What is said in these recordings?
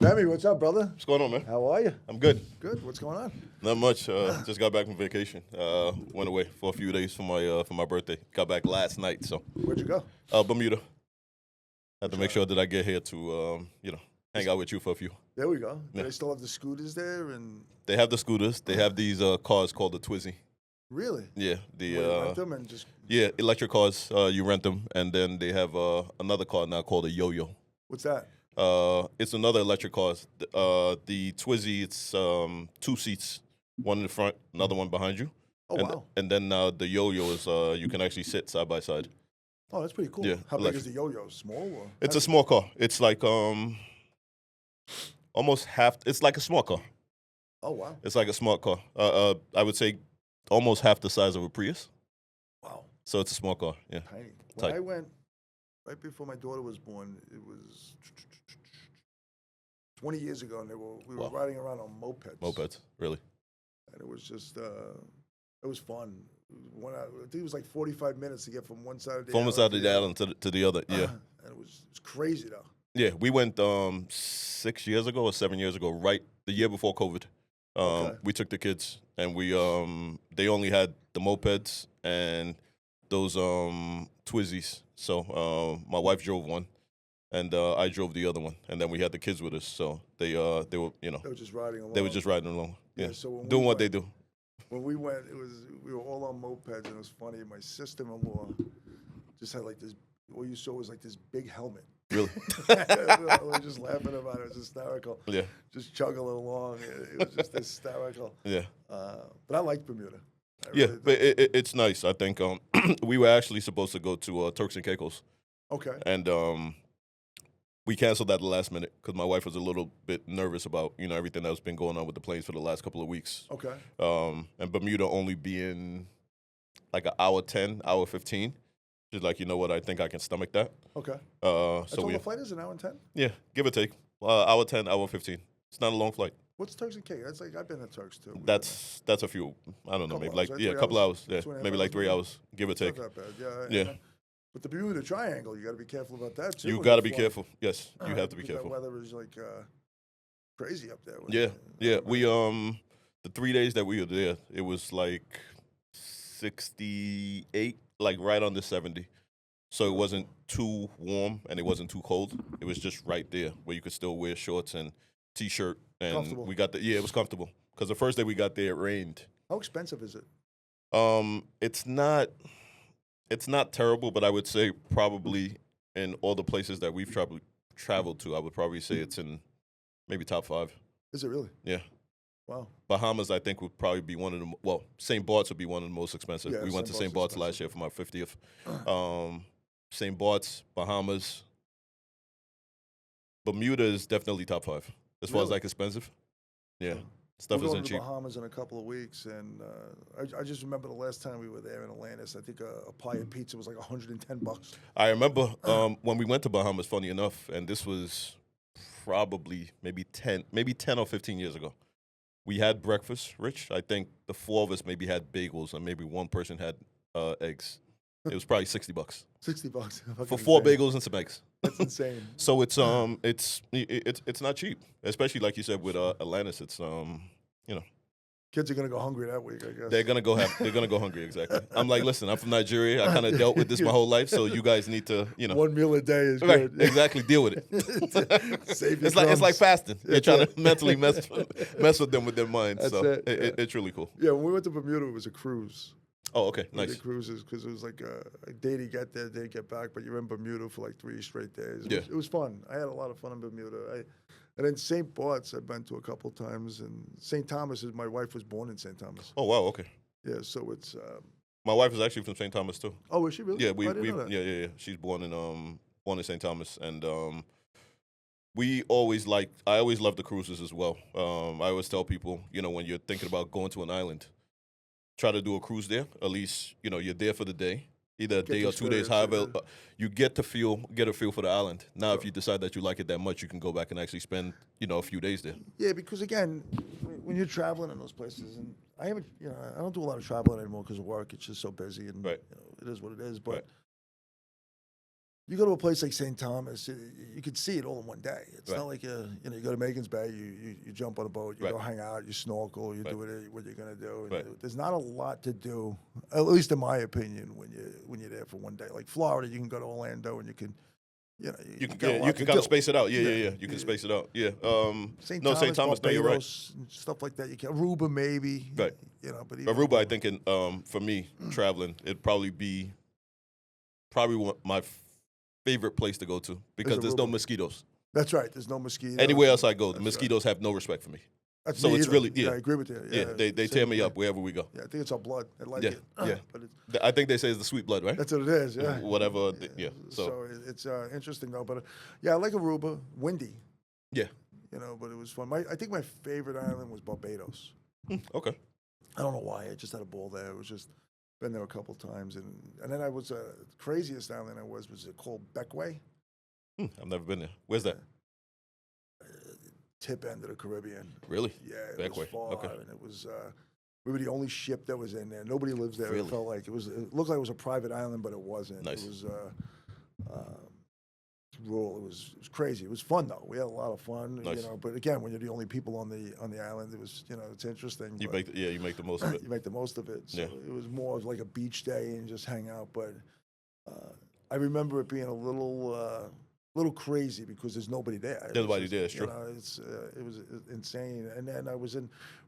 Femi, what's up, brother? What's going on, man? How are you? I'm good. Good. What's going on? Not much. Just got back from vacation. Went away for a few days for my birthday. Got back last night, so Where'd you go? Bermuda. Had to make sure that I get here to hang out with you for a few. There we go. Yeah. They still have the scooters there, and They have the scooters. They have these cars called the Twizy. really, Yeah, you rent them and just electric cars. You rent them, and then they have another car now called a yo-yo. what's that? It's another electric car. The Twizy, it's 2 seats, one in the front, another one behind you. Oh and, wow. And then the yo-yo is you can actually sit side by side. Oh, that's pretty cool. Yeah, How big electric. is the yo-yo? Small or? It's a small car. It's like almost half. It's like a small car. Oh wow. It's like a small car. I would say almost half the size of a Prius. Wow. So it's a small car. Yeah. Tiny. When Tight. I went right before my daughter was born, it was 20 years ago, and we were Wow. riding around on mopeds. Mopeds, really. And it was just it was fun. I think it was like 45 minutes to get from one side of the From one island side of to the island to the other. Yeah. And it was crazy though. Yeah. We went 6 years ago or 7 years ago, right the year before COVID. Okay. We took the kids, and we they only had the mopeds and those Twizzies. So my wife drove one, and I drove the other one, and then we had the kids with us. So they were They were just riding along. they were just riding along. Yeah. So when Doing we what went, they do. When we went, we were all on mopeds, and it was funny. My sister-in-law just had like this. What you saw was like this big helmet. Really? We were just laughing about it. It was hysterical. Yeah. Just chugging along. It was just hysterical. Yeah. But I like Bermuda. I Yeah, really but do. it's nice. I think we were actually supposed to go to Turks and Caicos, Okay. and we canceled at the last minute because my wife was a little bit nervous about everything that's been going on with the planes for the last couple of weeks. Okay. And Bermuda only being like an hour 10, hour 15. She's like, you know what? I think I can stomach that. Okay. So That's all the flight is, an hour and 10? yeah, give or take, hour 10, hour 15. It's not a long flight. What's Turks and Caicos? That's like, I've been to Turks too. That's a few. I don't know, Couple maybe hours, like right? a 3 couple hours? hours. Yeah, 2.5 maybe like hours, 3 maybe? hours, give or It's not take. that bad. Yeah. Yeah. But the Bermuda Triangle, you got to be careful about that too. You when got to you're be flying. careful. Yes, you have to be Because careful. That weather is like crazy up there. Yeah. We the 3 days that we were there, it was like 68, like right under 70. So it wasn't too warm and it wasn't too cold. It was just right there where you could still wear shorts and t-shirt, and Comfortable. it was comfortable. Because the first day we got there, it rained. How expensive is it? It's not terrible, but I would say probably in all the places that we've traveled to, I would probably say it's in maybe top 5. Is it really? Yeah. Wow. Bahamas, I think, would probably be one of the St. Bart's would be one of the most expensive. Yeah, We went to St. St. Bart's Bart's expensive. last year for my 50th. St. Bart's, Bahamas, Bermuda is definitely top 5 as far as Really? like expensive. Yeah, We're stuff going isn't to cheap. the Bahamas in a couple of weeks, and I just remember the last time we were there in Atlantis. I think a pie of pizza was like $110. I remember when we went to Bahamas. Funny enough, and this was probably maybe 10 or 15 years ago. We had breakfast, Rich. I think the 4 of us maybe had bagels, and maybe one person had eggs. It was probably $60 $60 for 4 bagels and some eggs. That's insane. So it's not cheap, especially like you said with Atlantis. It's Kids are gonna go hungry that week, I guess. they're gonna go hungry. Exactly. I'm like, listen, I'm from Nigeria. I kind of dealt with this my whole life, so you guys need to One meal a day is right, good. exactly deal with it. Save your It's like crumbs. fasting. You're That's trying it. to mentally mess with them with their minds. That's So it, it's really cool. Yeah, when we went to Bermuda, it was a cruise. Oh, okay, We did nice. cruises because it was like a day to get there, day to get back. But you're in Bermuda for like 3 straight days. It was fun. I had a lot of fun in Bermuda. And then St. Bart's, I've been to a couple times, and St. Thomas is my wife was born in St. Thomas. Oh wow, okay. Yeah, so it's. My wife is actually from St. Thomas too. Oh, is she really? Yeah, I didn't know that. yeah. She's born in St. Thomas, and I always love the cruises as well. I always tell people, when you're thinking about going to an island, try to do a cruise there. At least you're there for the day, either a Get day the or 2 days. experience, However, yeah. you get a feel for the island. Now, if Sure. you decide that you like it that much, you can go back and actually spend a few days there. Yeah, because again, when you're traveling in those places, and I haven't, I don't do a lot of traveling anymore because of work. It's just so busy, and Right. it is what it is. But Right. You go to a place like St. Thomas, you could see it all in one day. It's not like you go to Macon's Bay, you jump on a boat, you go hang out, you snorkel, you do what you're gonna do. And there's not a lot to do, at least in my opinion, when you're there for one day. Like Florida, you can go to Orlando and you can. You can kind of space it out. Yeah. You can space it out. Yeah. St. Thomas. No, you're right. Stuff like that. You can Aruba maybe. Right. But Aruba, I think, for me traveling, it'd probably be my favorite place to go to because there's no mosquitoes. That's right. There's no mosquitoes. Anywhere else I go, the mosquitoes have no respect for me. So it's really I agree with you. Yeah, they tear me up wherever we go. Yeah, I think it's our blood. I like it. Yeah. But I think they say it's the sweet blood, right? That's what it is. Yeah. Whatever. Yeah. So it's interesting though. But I like Aruba. Windy. Yeah. But it was fun. I think my favorite island was Barbados. Okay. I don't know why. I just had a ball there. It was just been there a couple times, and then I was the craziest island I was called Beckway. I've never been there. Where's that? Tip end of the Caribbean. Really? Yeah, it was far, and it was. We were the only ship that was in there. Nobody lives there. Really? It felt like it looked like it was a private island, but it wasn't. Nice. It was rural. It was crazy. It was fun though. We had a lot of fun. Nice. But again, when you're the only people on the island, it was it's interesting. You make the most of it. You make the most of it. So it was more of like a beach day and just hang out. But I remember it being a little crazy because there's nobody there. There's nobody there. It's true. It was insane. And then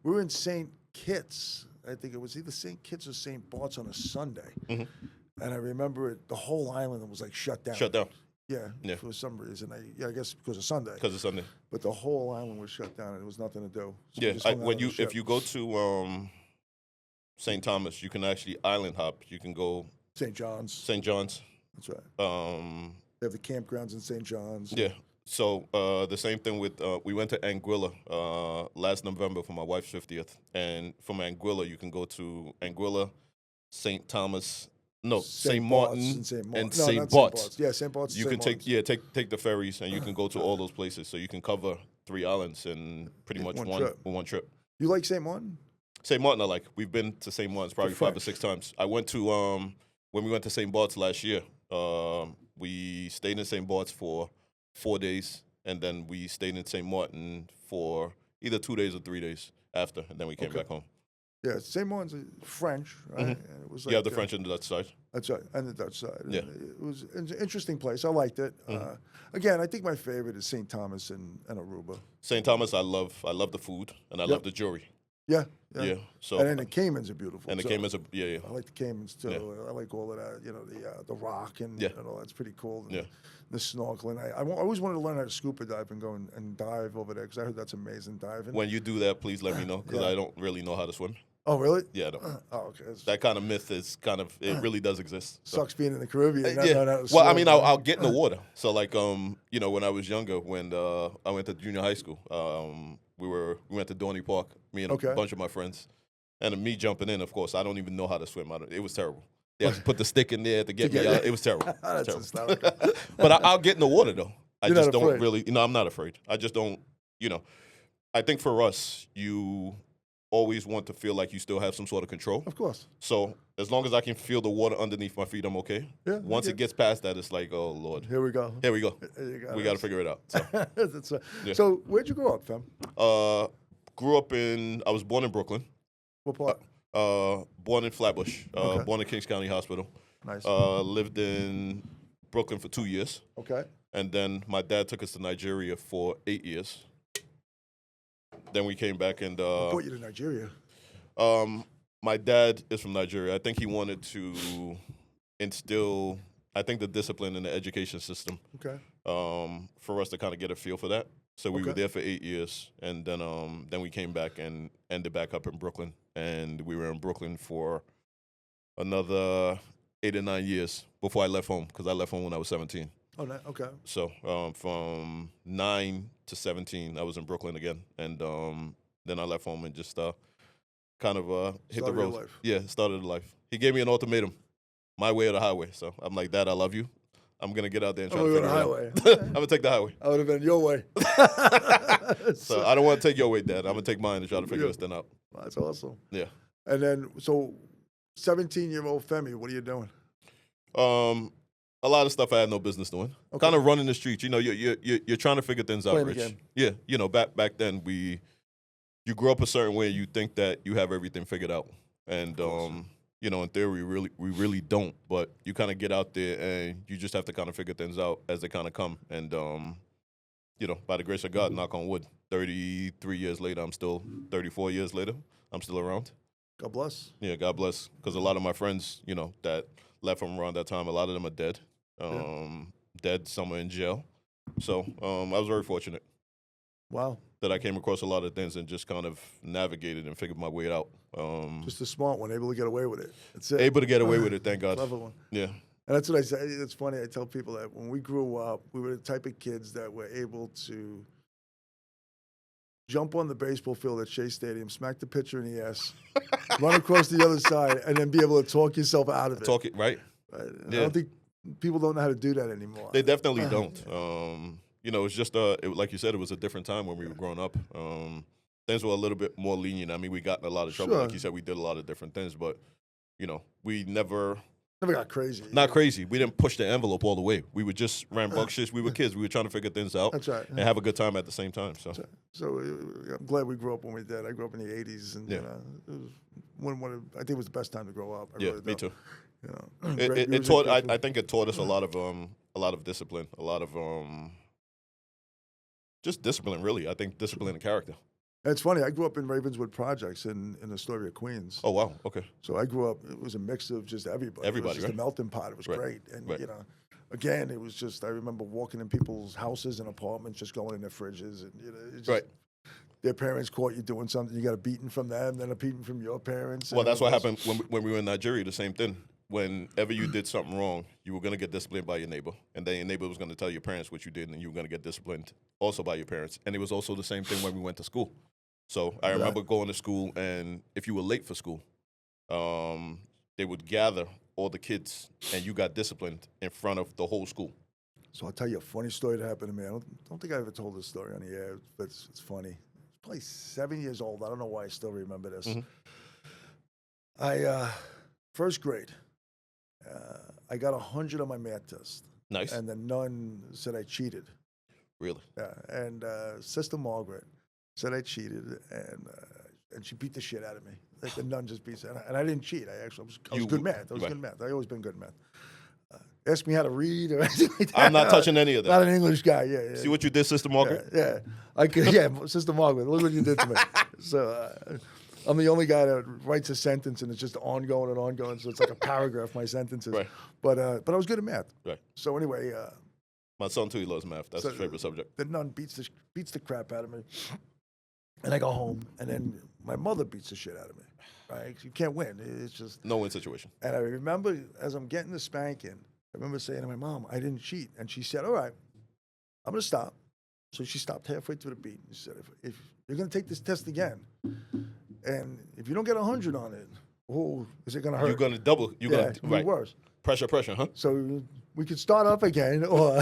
we were in St. Kitts. I think it was either St. Kitts or St. Bart's on a Sunday. Mm-hmm. And I remember the whole island was like shut down. Yeah, for some reason. I guess because of Sunday. Because of Sunday. But the whole island was shut down and there was nothing to do. So if you go to St. Thomas, you can actually island hop. You can go St. John's. St. John's. That's right. They have the campgrounds in St. John's. Yeah. So the same thing with we went to Anguilla last November for my wife's 50th, and from Anguilla you can go to Anguilla, St. Thomas. No, St. Martin and St. Bart's. Yeah, St. Bart's. You can take the ferries and you can go to all those places. So you can cover 3 islands in pretty much one trip. You like St. Martin? St. Martin I like. We've been to St. Martin's probably 5 or 6 times. I went to when we went to St. Bart's last year. We stayed in St. Bart's for 4 days, and then we stayed in St. Martin for either 2 days or 3 days after, and then we came back home. Yeah, St. Martin's French, right? Mm-hmm. And it was like, the French and the Dutch side. That's right, and the Dutch side. Yeah. It was an interesting place. I liked it. Mm-hmm. Again, I think my favorite is St. Thomas and Aruba. St. Thomas, I love the food, and I love the jewelry. Yeah. So and then the Caymans are beautiful. And the Caymans are I like the Caymans too. Yeah. I like all of that. The rock and all that's pretty cool. And the snorkeling. I always wanted to learn how to scuba dive and go and dive over there because I heard that's amazing diving. When you do that, please let me know because I don't really know how to swim. Oh, really? Yeah, I don't. Okay. That kind of myth is it really does exist. So. Sucks being in the Caribbean. Well, I mean, I'll get in the water. So, like, when I was younger, when I went to junior high school, we went to Dorney Park, me and a bunch of my friends, and me jumping in. Of course, I don't even know how to swim. It was terrible. They had to put the stick in there to get me out. It was terrible. That's hysterical. But I'll get in the water though. I just don't afraid. Really. I'm not afraid. I just don't. I think for us, you always want to feel like you still have some sort of control. Of course. So as long as I can feel the water underneath my feet, I'm okay. Yeah. Once it gets past that, it's like, oh Lord. Here we go. We got to figure it out. So. So where'd you grow up, Fem? I was born in Brooklyn. What part? Born in Flatbush. Born in Kings County Hospital. Nice. Lived in Brooklyn for 2 years. Okay. And then my dad took us to Nigeria for 8 years. Then we came back and. What brought you to Nigeria? My dad is from Nigeria. I think he wanted to instill, the discipline in the education system. Okay. For us to kind of get a feel for that. So we were there for 8 years, and then we came back and ended back up in Brooklyn, and we were in Brooklyn for another 8 or 9 years before I left home because I left home when I was 17. Oh, okay. So from 9 to 17, I was in Brooklyn again, and then I left home and just kind of hit the road. Life. Yeah, started a life. He gave me an ultimatum, my way or the highway. So I'm like, Dad, I love you. I'm going to get out there and try to figure it out. I'm going to take the highway. I would have been your way. So I don't want to take your way, Dad. I'm going to take mine and try to figure this thing out. That's awesome. Yeah. And then, so 17-year-old Femi, what are you doing? A lot of stuff I had no business doing. Okay. Kind of running the streets. You know, you're trying to figure things out, Playing the Rich. game. Yeah, you know, back then you grew up a certain way. You think that you have everything figured out, and you know, in theory, we really don't. But you kind of get out there and you just have to kind of figure things out as they kind of come. And you know, by the grace of God, knock on wood, 33 years later, 34 years later, I'm still around. God bless. Yeah, God bless. Because a lot of my friends, you know, that left from around that time, a lot of them are dead. Dead, some are in jail. So I was very fortunate. Wow. That I came across a lot of things and just kind of navigated and figured my way out. Just a smart one, able to get away with it. That's it. Able to get away with it, thank God. Clever one. Yeah. And that's what I say. It's funny. I tell people that when we grew up, we were the type of kids that were able to jump on the baseball field at Shea Stadium, smack the pitcher in the ass, run across the other side, and then be able to talk yourself out of it. Talk it, right? I don't think people don't know how to do that anymore. They definitely don't. You know, it's just, like you said, it was a different time when we were growing up. Things were a little bit more lenient. I mean, we got in a lot of trouble. Sure. Like you said, we did a lot of different things, but, you know, we never got crazy. Not crazy. We didn't push the envelope all the way. We would just rambunctious. We were kids. We were trying to figure things out. That's right. And have a good time at the same time. So I'm glad we grew up when we did. I grew up in the 80s, and you know, it was I think it was the best time to grow up. Yeah, me too. You know, it taught. I think it taught us a lot of discipline, a lot of just discipline. Really, I think discipline and character. And it's funny. I grew up in Ravenswood Projects in Astoria, Queens. Oh wow, okay. So I grew up. It was a mix of just everybody. It was just right? a melting pot. It was great, and you know, again, it was just. I remember walking in people's houses and apartments, just going in their fridges, and you know, it just, their parents caught you doing something. You got a beating from them, then a beating from your parents. Well, that's what happened when we were in Nigeria. The same thing. Whenever you did something wrong, you were going to get disciplined by your neighbor. And then your neighbor was going to tell your parents what you did, and you were going to get disciplined also by your parents. And it was also the same thing when we went to school. So I remember going to school, and if you were late for school, they would gather all the kids, and you got disciplined in front of the whole school. So I'll tell you a funny story that happened to me. I don't think I ever told this story on the air, but it's funny. I was probably 7 years old. I don't know why I still remember this. I first grade. I got 100 on my math test. Nice. And the nun said I cheated. Really? Yeah. And Sister Margaret said I cheated, and she beat the shit out of me. Like the nun just beats it. And I didn't cheat. I was good math. I was good at math. I always been good at math. Ask me how to read or anything like that. I'm not touching any of that. Not an English guy. Yeah. See what you did, Sister Margaret? Yeah. I could. Yeah, Sister Margaret. Look what you did to me. So. I'm the only guy that writes a sentence and it's just ongoing and ongoing. So it's like a paragraph, my sentences. Right. But I was good at math. Right. So anyway. My son, too, he loves math. That's his favorite subject. The nun beats the crap out of me. And I go home, and then my mother beats the shit out of me. Right? You can't win. It's just. No-win situation. And I remember as I'm getting the spanking, I remember saying to my mom, I didn't cheat. And she said, all right, I'm going to stop. So she stopped halfway through the beat. She said, if you're going to take this test again, and if you don't get 100 on it, oh, is it going to hurt? You're going to double. You're going to be worse. Pressure, huh? So we could start up again, or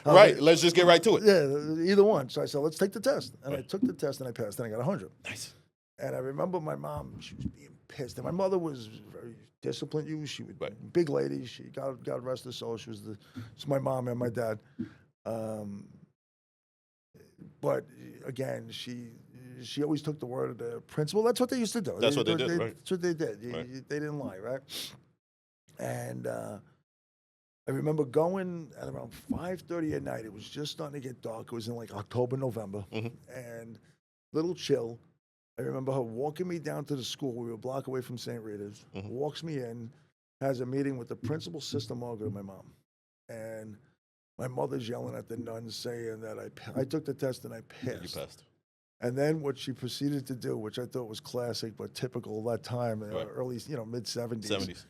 right. Let's just get right to it. Yeah, either one. So I said, let's take the test, and I took the test and I passed, and I got 100. Nice. And I remember my mom; she was being pissed, and my mother was very disciplined. She was big lady. She God rest her soul. She's my mom and my dad. But again, she always took the word of the principal. That's what they used to do. That's what they did, right? That's what they did. They didn't lie, right? And I remember going at around 5:30 at night. It was just starting to get dark. It was in like October, November, and little chill. I remember her walking me down to the school. We were a block away from St. Rita's. Walks me in, has a meeting with the principal, Sister Margaret, and my mom. And my mother's yelling at the nuns saying that I took the test and I passed. You passed. And then what she proceeded to do, which I thought was classic but typical of that time, early, mid-'70s,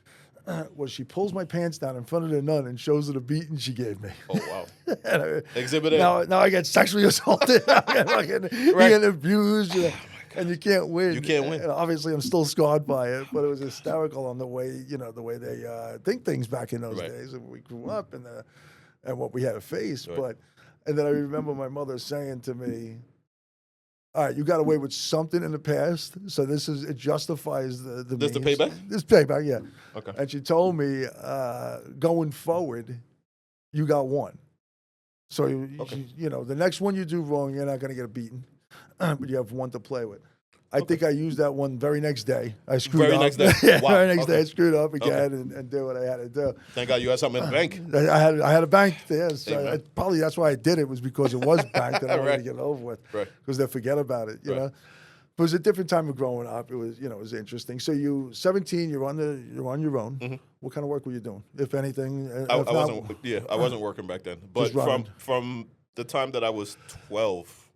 was she pulls my pants down in front of the nun and shows her the beating she gave me. Oh, wow. Exhibit A. Now I get sexually assaulted. I'm getting abused. And you can't win. You can't win. And obviously, I'm still scarred by it, but it was hysterical on the way they think things back in those days. And we grew up and what we had to face. And then I remember my mother saying to me, all right, you got away with something in the past, so it justifies the This the means. payback? This payback, yeah. Okay. And she told me, going forward, you got one. So, the next one you do wrong, you're not going to get a beating, but you have one to play with. I think I used that one very next day. I screwed up. Very next day? Yeah, Wow. very next day I screwed up again and did what I had to do. Thank God you had something in the bank. I had a bank there. So Amen. probably that's why I did it, was because it was banked and I wanted to Right. get it over with. Right. Because they forget about it, you know. But it was a different time of growing up. It was, it was interesting. So 17, you're on your own. Mm-hmm. What kind of work were you doing, if anything? I wasn't working back then. But from the time that I was 12,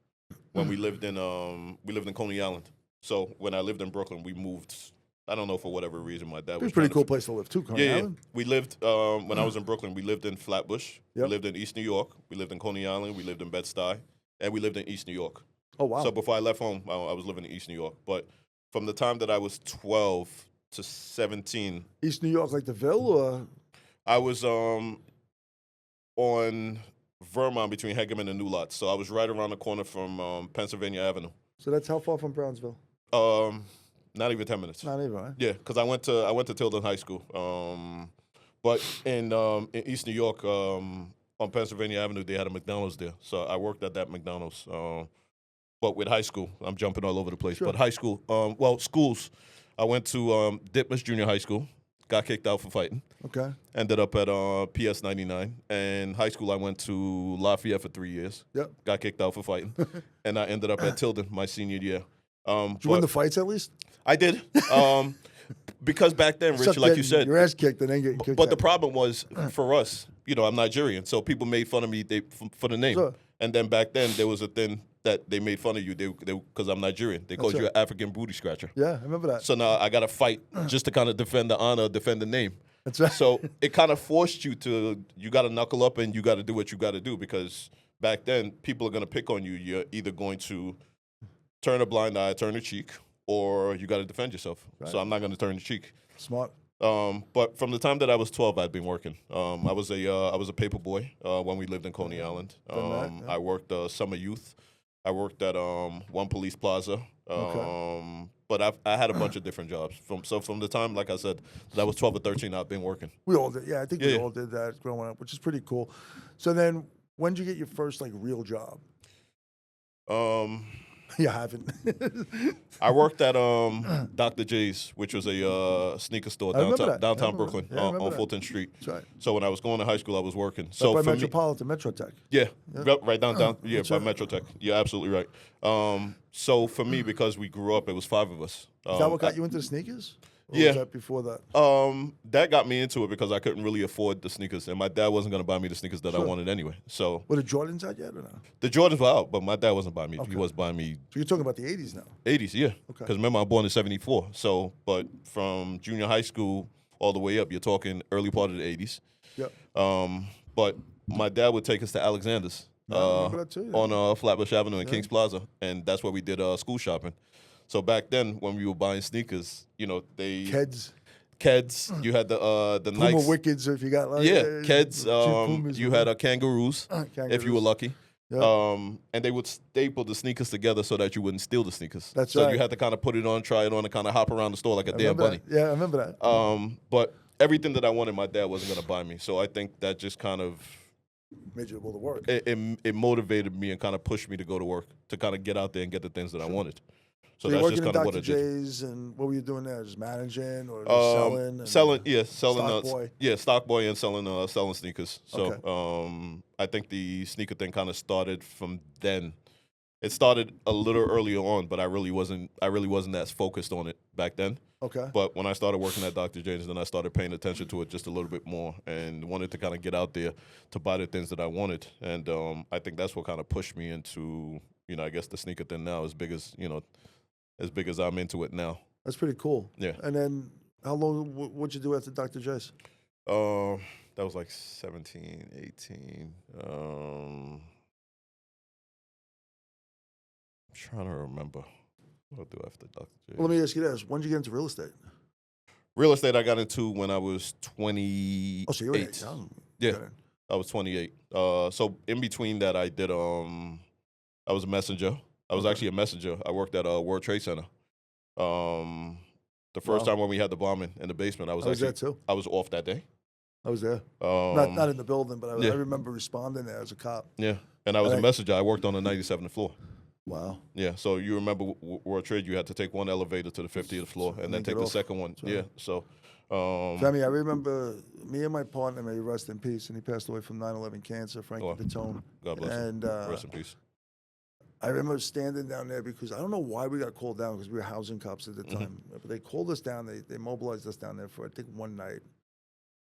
when we lived in Coney Island. So when I lived in Brooklyn, we moved. I don't know, for whatever reason, my dad was. It's a pretty cool place to live too, Coney Island. We lived when I was in Brooklyn. We lived in Flatbush. Yep. We lived in East New York. We lived in Coney Island. We lived in Bed-Stuy, and we lived in East New York. Oh wow! So before I left home, I was living in East New York. But from the time that I was 12 to 17, East New York, like the Ville, or I was on Vermont between Hegeman and New Lots. So I was right around the corner from Pennsylvania Avenue. So that's how far from Brownsville? Not even 10 minutes. Not even, right? Yeah, because I went to Tilden High School. But in East New York, on Pennsylvania Avenue, they had a McDonald's there. So I worked at that McDonald's. But with high school, I'm jumping all over the place. Sure. But high school, schools. I went to Ditmas Junior High School. Got kicked out for fighting. Okay. Ended up at PS 99. And high school, I went to Lafayette for 3 years. Yep. Got kicked out for fighting. And I ended up at Tilden my senior year. Did you win the fights at least? I did. Because back then, Rich, like you said, your ass kicked and then getting kicked but out. the problem was, for us, I'm Nigerian, so people made fun of me for the name. Sure. And then back then, there was a thing that they made fun of you because I'm Nigerian. They called you an African booty scratcher. Yeah, I remember that. So now I got to fight just to kind of defend the honor, defend the name. That's right. So it kind of forced you got to knuckle up and you got to do what you got to do, because back then, people are going to pick on you. You're either going to turn a blind eye, turn a cheek, or you got to defend yourself. Right. So I'm not going to turn the cheek. Smart. But from the time that I was 12, I'd been working. I was a paper boy when we lived in Coney Island. I worked summer youth. I worked at One Police Plaza. But I had a bunch of different jobs. From the time, like I said, that I was 12 or 13, I've been working. We all did. Yeah, I think we all did that growing up, which is pretty cool. So then, when did you get your first real job? You haven't. I worked at Dr. J's, which was a sneaker store downtown Brooklyn on Fulton Street. That's right. So when I was going to high school, I was working. So by Metropolitan, Metrotech. Yeah, right downtown. Yeah, by Metrotech. You're absolutely right. So for me, because we grew up, it was 5 of us. Is that what got you into sneakers? Or Yeah. was that before that? That got me into it because I couldn't really afford the sneakers, and my dad wasn't going to buy me the sneakers that I wanted anyway. So Were the Jordans out yet or no? The Jordans were out, but my dad wasn't buying me. He was buying me. So you're talking about the 80s now? 80s, yeah. Okay. Because remember, I'm born in '74. So, but from junior high school all the way up, you're talking early part of the 80s. Yep. But my dad would take us to Alexander's on Flatbush Avenue in Kings Plaza, and that's where we did school shopping. So back then, when we were buying sneakers, Keds, you had the Puma Nikes. Wickeds, if you got Keds. You had Kangaroos, if you were lucky. Yep. And they would staple the sneakers together so that you wouldn't steal the sneakers. That's so right. you had to kind of put it on, try it on, and kind of hop around the store like a damn bunny. Yeah, I remember that. But everything that I wanted, my dad wasn't going to buy me. So I think that just kind of made you able to work. It motivated me and kind of pushed me to go to work, to kind of get out there and get the things that I wanted. So that's you're just working kind in of what I Dr. did. J's, and what were you doing there? Just managing or just selling? Stock boy. Yeah, stock boy and selling sneakers. So I think the sneaker thing kind of started from then. It started a little earlier on, but I really wasn't as focused on it back then. Okay. But when I started working at Dr. James, then I started paying attention to it just a little bit more and wanted to kind of get out there to buy the things that I wanted. And I think that's what kind of pushed me into, I guess the sneaker thing now, as big as I'm into it now. That's pretty cool. Yeah. And then how long, what'd you do after Dr. J's? That was like 17, 18. I'm trying to remember what I do after Dr. J's. Well, let me ask you this. When did you get into real estate? Real estate I got into when I was 28. Oh, so you were young. Yeah, I was 28. So in between that, I did, I was a messenger. I was actually a messenger. I worked at a World Trade Center. The first time when we had the bombing in the basement, I was there too. I was off that day. I was there. Not in the building, but I remember responding there as a cop. Yeah, and I was a messenger. I worked on the 97th floor. Wow. Yeah, so you remember World Trade, you had to take one elevator to the 50th floor and then take the second one. Right. Yeah, so. Femi, I remember me and my partner, may he rest in peace, and he passed away from 9/11 cancer, Frankie Patone. God bless him. Rest in peace. I remember standing down there because I don't know why we got called down because we were housing cops at the time. But they called us down. They mobilized us down there for, I think, one night.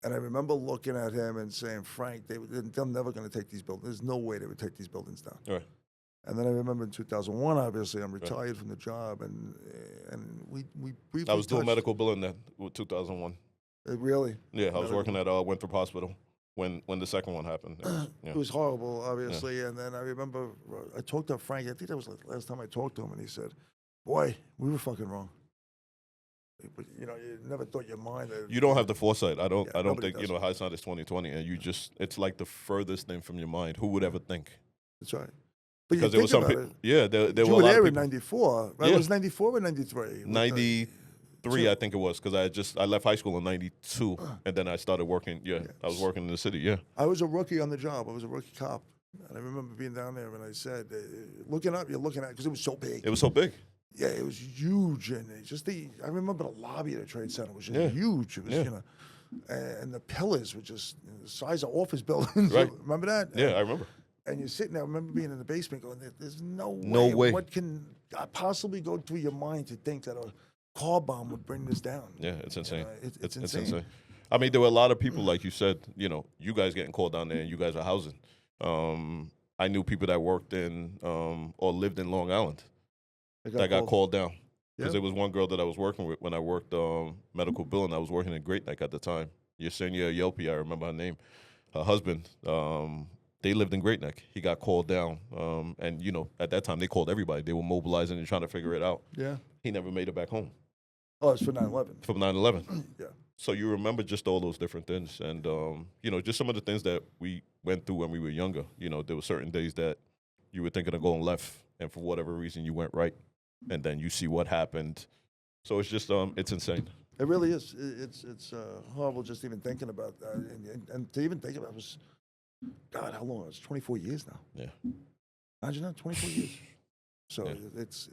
And I remember looking at him and saying, Frank, they're never going to take these buildings. There's no way they would take these buildings down. Right. And then I remember in 2001, obviously, I'm retired from the job. And we briefly I was doing medical billing then with 2001. Really? Yeah, I was working at Winthrop Hospital when the second one happened. It was horrible, obviously. Yeah. And then I remember I talked to Frank. I think that was the last time I talked to him, and he said, "Boy, we were fucking wrong." But you never thought your mind. You don't have the foresight. I don't think does. Hindsight is 20/20, and it's like the furthest thing from your mind. Who would ever think? That's right. But because there was some people. Yeah, there were a lot of people. You were there in '94, right? Yeah. It was '94 or '93? 93, I think it was, because I left high school in '92, and then I started working. Yeah, I was working in the city. Yeah, I was a rookie on the job. I was a rookie cop, and I remember being down there, and I said, "Looking up, you're looking at because it was so big." It was so big. Yeah, it was huge, and I remember the lobby of the Trade Center was just huge. It was, and the pillars were just the size of office buildings. Right. Remember that? Yeah, I remember. And you're sitting there. I remember being in the basement going, "There's no way. What can possibly go through your mind to think that a car bomb would bring this down?" Yeah, it's insane. It's insane. I mean, there were a lot of people, like you said, you guys getting called down there, and you guys are housing. I knew people that worked in or lived in Long Island that got called down. Because there was one girl that I was working with when I worked medical billing. I was working in Great Neck at the time. Yesenia Yelpi, I remember her name. Her husband, they lived in Great Neck. He got called down. And, at that time, they called everybody. They were mobilizing and trying to figure it out. Yeah. He never made it back home. Oh, it's for 9/11. From 9/11. Yeah. So you remember just all those different things. And, just some of the things that we went through when we were younger. There were certain days that you were thinking of going left, and for whatever reason, you went right. And then you see what happened. So it's just, it's insane. It really is. It's horrible just even thinking about that. And to even think about it was, God, how long? It's 24 years now. Yeah. Imagine that, 24 years. So it's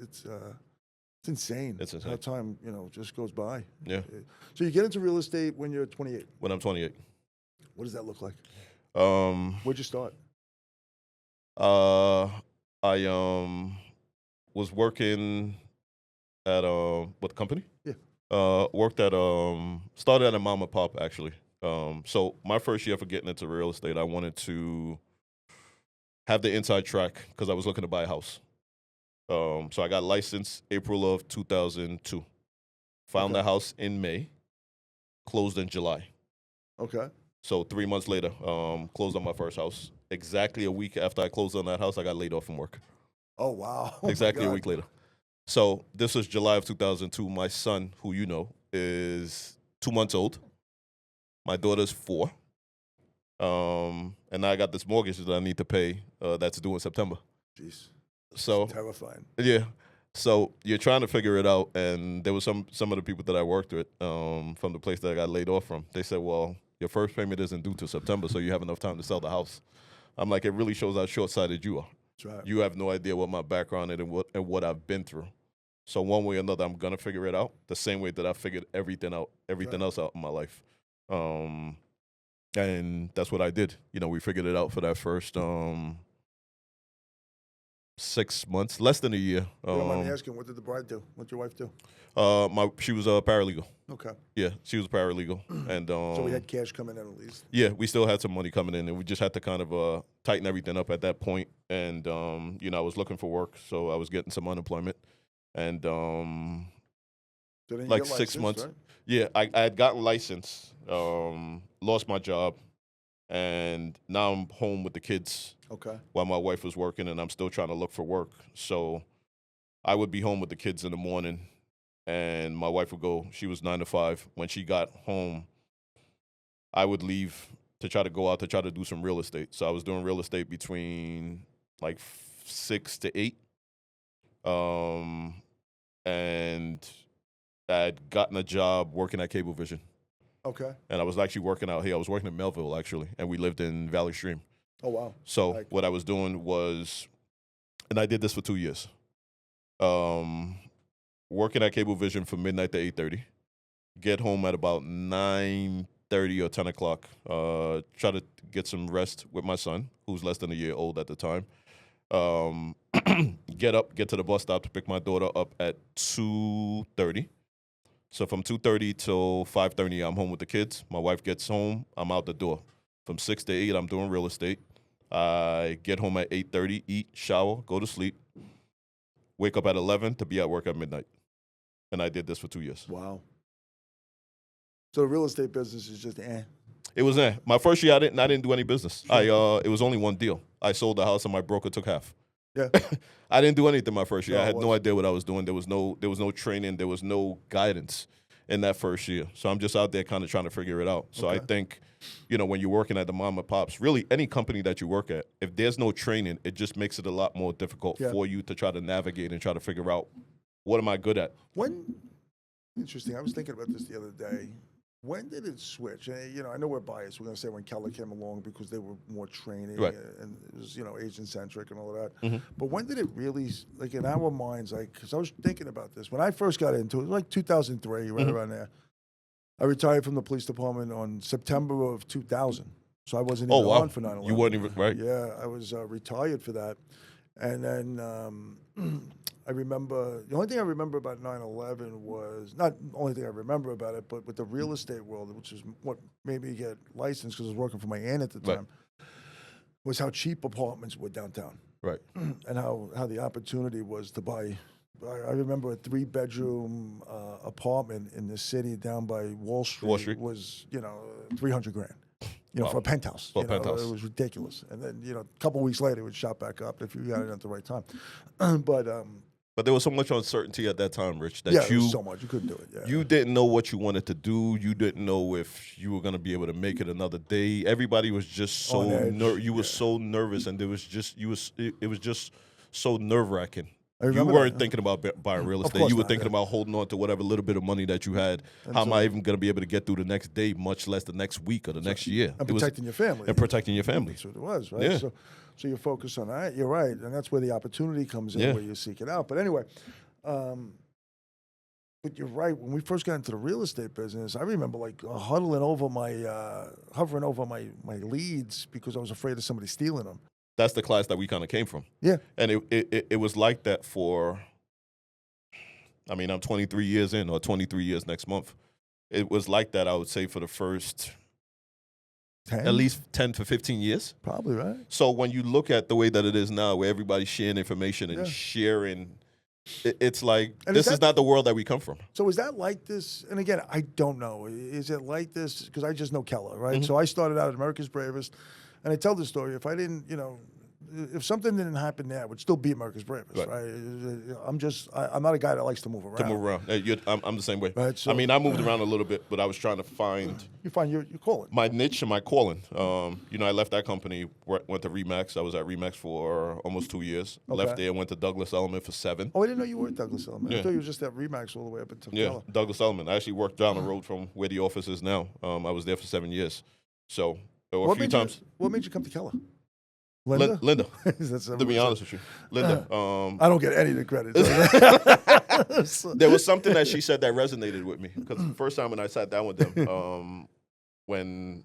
insane. It's insane. How time, just goes by. Yeah. So you get into real estate when you're 28. When I'm 28. What does that look like? Where'd you start? I was working at what company? Yeah. Worked at started at a mom and pop actually. So my first year for getting into real estate, I wanted to have the inside track because I was looking to buy a house. So I got licensed April of 2002. Found the house in May, closed in July. Okay. So 3 months later, closed on my first house. Exactly a week after I closed on that house, I got laid off from work. Oh, wow. Exactly a week later. So this was July of 2002. My son, who you know, is 2 months old. My daughter's 4. And I got this mortgage that I need to pay that's due in September. Jeez. So it's terrifying. Yeah. So you're trying to figure it out. And there was some of the people that I worked with from the place that I got laid off from. They said, well, your first payment isn't due till September, so you have enough time to sell the house. I'm like, it really shows how short-sighted you are. That's right. You have no idea what my background is and what I've been through. So one way or another, I'm gonna figure it out the same way that I figured everything else out in my life. And that's what I did. We figured it out for that first 6 months, less than a year. You don't mind me asking, what did the bride do? What did your wife do? She was a paralegal. Okay. Yeah, she was a paralegal, and so we had cash coming in at least. Yeah, we still had some money coming in, and we just had to kind of tighten everything up at that point. And I was looking for work, so I was getting some unemployment, and so like 6 months. Right? Yeah, I had gotten licensed, lost my job, and now I'm home with the kids. Okay. While my wife was working, and I'm still trying to look for work. So I would be home with the kids in the morning, and my wife would go. She was 9 to 5. When she got home, I would leave to try to go out to try to do some real estate. So I was doing real estate between like 6 to 8. and I'd gotten a job working at Cablevision. Okay. And I was actually working out here. I was working in Melville, actually, and we lived in Valley Stream. Oh, wow. So what I was doing was, and I did this for 2 years, working at Cablevision from midnight to 8:30, get home at about 9:30 or 10 o'clock, try to get some rest with my son, who's less than a year old at the time. Get to the bus stop to pick my daughter up at 2:30. So from 2:30 till 5:30, I'm home with the kids. My wife gets home, I'm out the door. From 6 to 8, I'm doing real estate. I get home at 8:30, eat, shower, go to sleep, wake up at 11 to be at work at midnight. And I did this for 2 years. Wow. So the real estate business is just It was my first year. I didn't do any business. It was only one deal. I sold the house and my broker took half. Yeah. I didn't do anything my first year. No, I had no idea what I was doing. There was no training. There was no guidance in that first year. So I'm just out there kind of trying to figure it out. So I think, when you're working at the mom and pops, really any company that you work at, if there's no training, it just makes it a lot more difficult for you to try to navigate and try to figure out what am I good at. Interesting. I was thinking about this the other day. When did it switch? I know we're biased. We're going to say when Keller came along because they were more training and it was, agent-centric and all of that. Mm-hmm. But when did it really, like in our minds, because I was thinking about this. When I first got into it, was like 2003, right around there. I retired from the police department on September of 2000. So I wasn't even on for 9/11. You weren't even, right? Yeah, I was retired for that. And then I remember, the only thing I remember about 9/11 was, not the only thing I remember about it, but with the real estate world, which is what made me get licensed because I was working for my aunt at the time, was how cheap apartments were downtown. Right. And how the opportunity was to buy. I remember a 3-bedroom apartment in the city down by Wall Street. Was, $300,000. For a penthouse. For a penthouse. It was ridiculous. And then, a couple of weeks later, it would shot back up if you got it at the right time. But there was so much uncertainty at that time, Rich, that there was so much. You couldn't do it. Yeah. You didn't know what you wanted to do. You didn't know if you were going to be able to make it another day. Everybody was just so you were so nervous, and it was just so nerve-wracking. You weren't thinking about buying real estate. You were thinking about holding on to whatever little bit of money that you had. How am I even going to be able to get through the next day, much less the next week or the next year? And protecting your family. And protecting your family. That's what it was, right? Yeah. So you focus on that. You're right. And that's where the opportunity comes in, where you seek it out. But anyway, but you're right. When we first got into the real estate business, I remember hovering over my leads because I was afraid of somebody stealing them. That's the class that we kind of came from. Yeah. And it was like that for, I'm 23 years in, or 23 years next month. It was like that, I would say, for the first 10? At least 10 to 15 years. Probably, right? So when you look at the way that it is now, where everybody's sharing information and sharing, it's like, this is not the world that we come from. So is that like this? And again, I don't know. Is it like this? Because I just know Keller, right? Mm-hmm. So I started out at America's Bravest. And I tell the story, if I didn't, if something didn't happen there, I would still be America's Bravest, right? I'm not a guy that likes to move around. I'm the same way. Right, so, I moved around a little bit, but I was trying to find... You find your calling. My niche and my calling. I left that company, went to Remax. I was at Remax for almost 2 years. Okay. Left there, went to Douglas Elliman for 7. Oh, I didn't know you were at Douglas Elliman. I thought you were just at Remax all the way up until Keller. Douglas Elliman. I actually worked down the road from where the office is now. I was there for 7 years. So... What made you come to Keller? Linda. To be honest with you, Linda. I don't get any of the credit. There was something that she said that resonated with me because the first time when I sat down with them, when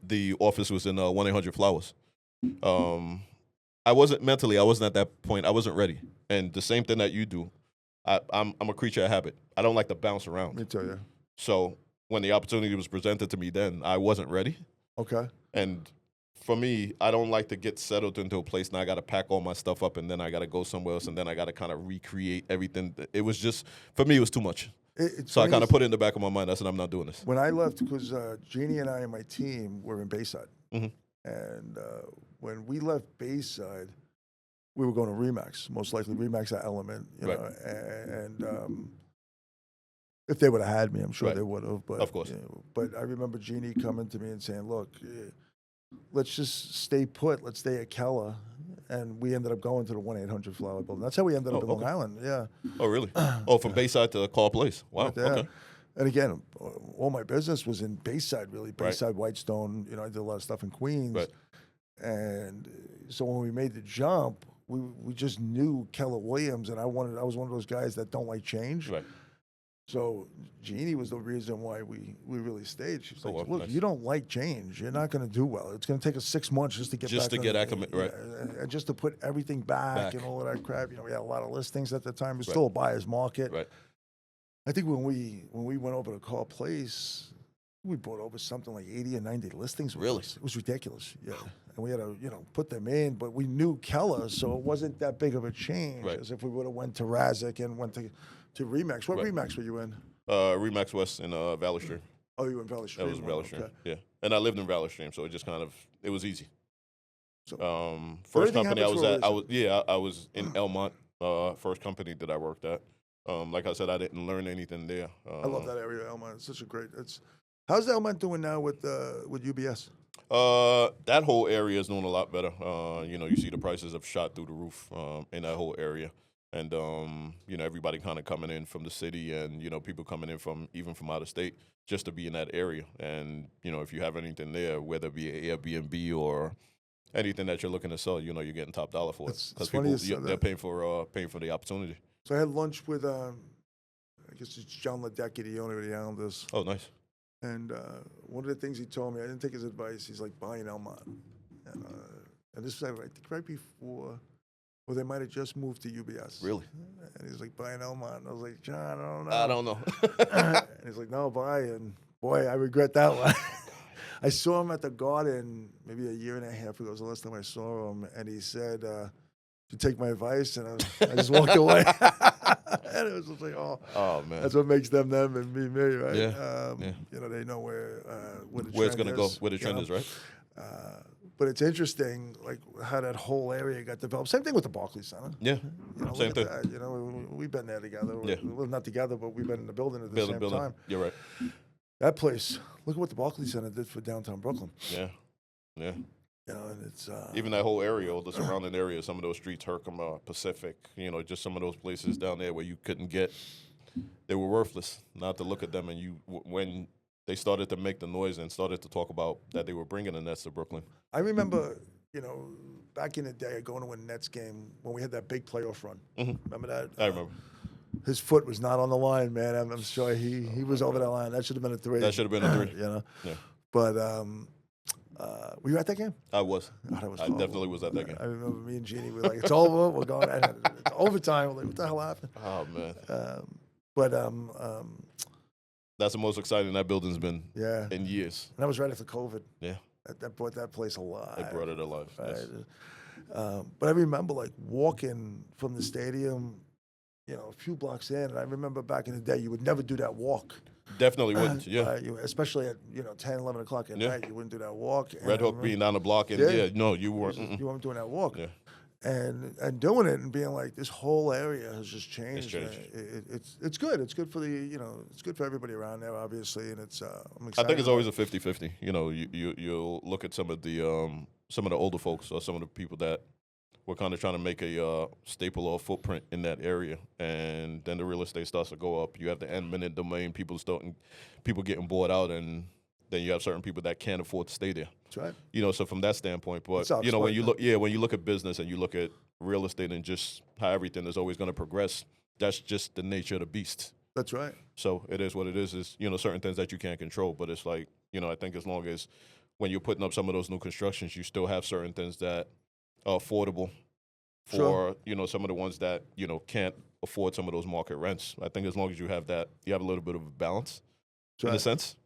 the office was in 1-800-Flowers, I wasn't at that point. I wasn't ready, and the same thing that you do. I'm a creature of habit. I don't like to bounce around. Me too. Yeah. So when the opportunity was presented to me, then I wasn't ready. Okay. And for me, I don't like to get settled into a place and I got to pack all my stuff up and then I got to go somewhere else and then I got to kind of recreate everything. It was just, for me, it was too much. So I kind of put it in the back of my mind. I said, I'm not doing this. When I left, because Jeannie and I and my team were in Bayside. Mm-hmm. And when we left Bayside, we were going to Remax, most likely Remax at Element, you know, and if they would have had me, I'm sure they would have. But of course. But I remember Jeannie coming to me and saying, "Look, let's just stay put. Let's stay at Keller, and we ended up going to the 1-800 Flower Building. That's how we ended up in Long Island. Yeah. Oh, really? Oh, from Bayside to Carl Place. Wow. Right there. Okay. And again, all my business was in Bayside, really. Bayside, Whitestone. You know, I did a lot of stuff in Queens. Right. And so when we made the jump, we just knew Keller Williams, and I was one of those guys that don't like change. Right. So Jeannie was the reason why we really stayed. She's like, well, look, nice. you don't like change. You're not going to do well. It's going to take us 6 months just to get acclimated, right? And just to put everything back and all of that crap. You know, we had a lot of listings at the time. It was Right. still a buyer's market. Right. I think when we went over to Carl Place, we brought over something like 80 or 90 listings. Really? It was ridiculous. Yeah. And we had to, put them in, but we knew Keller, so it wasn't that big of a change Right. as if we would have went to Razek and went to Remax. What Right. Remax were you in? Remax West in Valley Stream. Oh, you were in Valley Stream. That was Valley Stream. Okay. Yeah. And I lived in Valley Stream, so it just it was easy. So, first everything company I happens was for a at, reason. I was in Elmont. First company that I worked at. Like I said, I didn't learn anything there. I love that area, Elmont. It's such a great. How's Elmont doing now with UBS? That whole area is doing a lot better. You see the prices have shot through the roof in that whole area, and everybody kind of coming in from the city, and people coming in even from out of state just to be in that area. And if you have anything there, whether it be Airbnb or anything that you're looking to sell, you're getting top dollar for it because people they're paying for the opportunity. So I had lunch with I guess it's John Ledecky, the owner of the Islanders. Oh, nice. And one of the things he told me, I didn't take his advice. He's like, buying Elmont. And this was, I think, right before, or they might have just moved to UBS. Really? And he's like, buying Elmont. And I was like, John, I don't know. And he's like, no, buy. And boy, I regret that one. I saw him at the Garden maybe a year and a half ago. It was the last time I saw him. And he said, you take my advice. And I just walked away. And it was just like, oh man, that's what makes them and me, right? Yeah. They know where the where it's trend gonna go, is, where the trend is, right? But it's interesting, like how that whole area got developed. Same thing with the Barclays Center. Yeah, same thing. We've been there together. Yeah. Well, not together, but we've been in the building at the same time. You're right. That place, look at what the Barclays Center did for downtown Brooklyn. Yeah. And it's even that whole area, the surrounding area, some of those streets, Herkimer, Pacific, just some of those places down there where you couldn't get, they were worthless. Not to look at them, and when they started to make the noise and started to talk about that they were bringing the Nets to Brooklyn. I remember, back in the day, going to a Nets game when we had that big playoff run. Mm-hmm. Remember that? I remember. His foot was not on the line, man. I'm sure he was over that line. That should have been a 3. That should have been a 3. Yeah. But were you at that game? I was. Oh, that was I horrible. definitely was at that game. I remember me and Jeannie were like, it's over. We're going. It's overtime. We're like, what the hell happened? Oh man. That's the most exciting that building's been. Yeah. In years. And that was right after COVID. Yeah. That brought that place alive. It brought it alive. Right? Yes. But I remember like walking from the stadium, a few blocks in, and I remember back in the day, you would never do that walk. Definitely wouldn't. Yeah. Especially at 10, 11 o'clock at night, you wouldn't do that walk. Red Hook being down the block, and no, you weren't. You weren't doing that walk. Yeah. And doing it and being like, this whole area has just changed. It's good. It's good for it's good for everybody around there, obviously, and it's. I'm excited. I think it's always a 50-50. You'll look at some of the older folks or some of the people that were kind of trying to make a staple or footprint in that area, and then the real estate starts to go up. You have the eminent domain, people getting bought out, and then you have certain people that can't afford to stay there. That's right. So from that standpoint, but when you look at business and you look at real estate and just how everything is always going to progress, that's just the nature of the beast. That's right. So it is what it is. It's certain things that you can't control, but it's like I think as long as when you're putting up some of those new constructions, you still have certain things that are affordable for some of the ones that can't afford some of those market rents. I think as long as you have that, you have a little bit of a balance in a sense.